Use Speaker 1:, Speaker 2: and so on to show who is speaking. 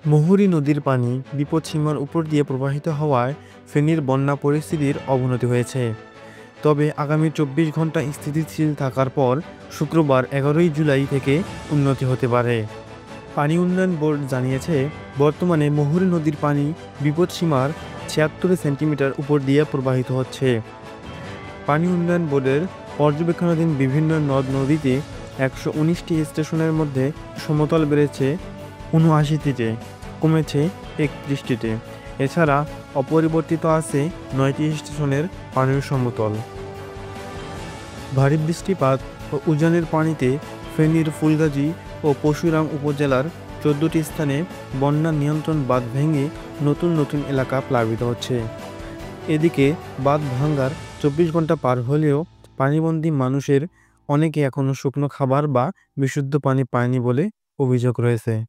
Speaker 1: মুহুরী নদীর পানি বিপদসীমার উপর দিয়ে প্রবাহিত হওয়ায় ফেনীর বন্যা পরিস্থিতির অবনতি হয়েছে। তবে আগামী ২৪ ঘন্টা স্থিতিশীল থাকার পর শুক্রবার ১১ই জুলাই থেকে উন্নতি হতে পারে। পানি উন্নয়ন বোর্ড জানিয়েছে, বর্তমানে মুহুরী নদীর পানি বিপদসীমার ৭৬ সেন্টিমিটার উপর দিয়ে প্রবাহিত হচ্ছে। পানি উন্নয়ন বোর্ডের পর্যবেক্ষণাধীন বিভিন্ন নদ-নদীতে ১১৯টি স্টেশনের মধ্যে সমতল বেড়েছে ৭৯টিতে, কমেছে ৩১টিতে। এছাড়া অপরিবর্তিত আছে ৯টি স্টেশনের পানির সমতল। ভারী বৃষ্টিপাত ও উজানের পানিতে ফেনীর ফুলগাজী ও পরশুরাম উপজেলার ১৪টি স্থানে বন্যা নিয়ন্ত্রণ বাঁধ ভেঙে নতুন নতুন এলাকা প্লাবিত হচ্ছে। এদিকে বাঁধ ভাঙার ২৪ ঘন্টা পার হলেও পানিবন্দী মানুষের অনেকে এখনও শুকনো খাবার বা বিশুদ্ধ পানি পায়নি বলে অভিযোগ রয়েছে।